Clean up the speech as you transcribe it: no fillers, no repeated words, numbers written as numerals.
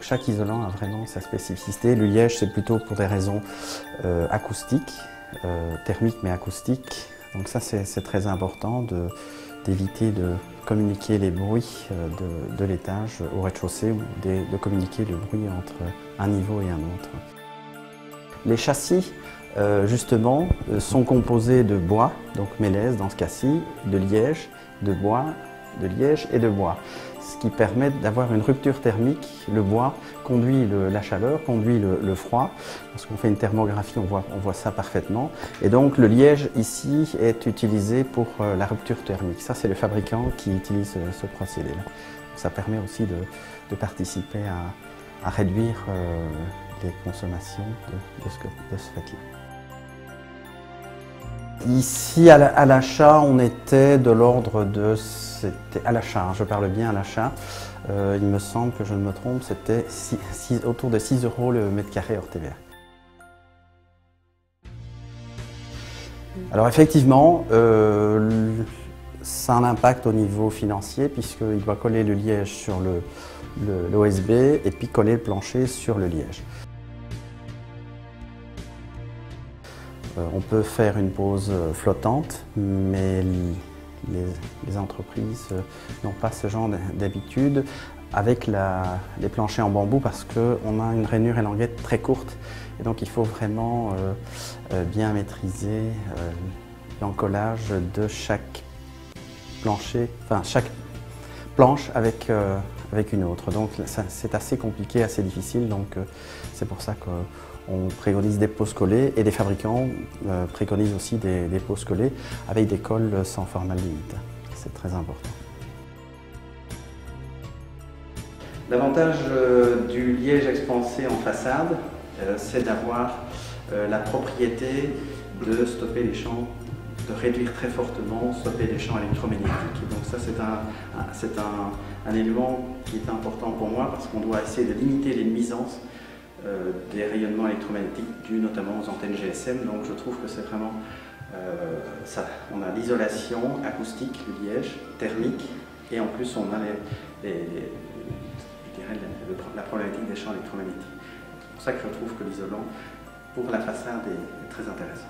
Chaque isolant a vraiment sa spécificité. Le liège, c'est plutôt pour des raisons acoustiques, thermiques mais acoustiques. Donc ça, c'est très important d'éviter de communiquer les bruits de l'étage au rez-de-chaussée ou de communiquer le bruit entre un niveau et un autre. Les châssis, justement, sont composés de bois, donc mélèze dans ce cas-ci, de liège, de bois, de liège et de bois. Ce qui permet d'avoir une rupture thermique. Le bois conduit la chaleur, conduit le froid. Lorsqu'on fait une thermographie, on voit ça parfaitement. Et donc le liège ici est utilisé pour la rupture thermique. Ça, c'est le fabricant qui utilise ce procédé-là. Ça permet aussi de participer à réduire les consommations de ce fait-là. Ici, à l'achat, on était de l'ordre de... C'était à l'achat, je parle bien à l'achat. Il me semble que je ne me trompe, c'était autour de 6 € le mètre carré hors TVA. Alors effectivement, ça a un impact au niveau financier puisqu'il doit coller le liège sur l'OSB et puis coller le plancher sur le liège. On peut faire une pose flottante, mais les entreprises n'ont pas ce genre d'habitude avec les planchers en bambou parce qu'on a une rainure et languette très courte et donc il faut vraiment bien maîtriser l'encollage de chaque plancher, enfin chaque planche avec une autre. Donc c'est assez compliqué, assez difficile, donc c'est pour ça qu'on préconise des poses collées et les fabricants préconisent aussi des poses collées avec des cols sans formaldéhyde. C'est très important. L'avantage du liège expansé en façade, c'est d'avoir la propriété de stopper les champs, de réduire très fortement, stopper les champs électromagnétiques. Et donc ça, c'est un élément qui est important pour moi parce qu'on doit essayer de limiter les nuisances des rayonnements électromagnétiques dus notamment aux antennes GSM. Donc je trouve que c'est vraiment ça. On a l'isolation acoustique, le liège, thermique, et en plus on a la problématique des champs électromagnétiques. C'est pour ça que je trouve que l'isolant pour la façade est très intéressant.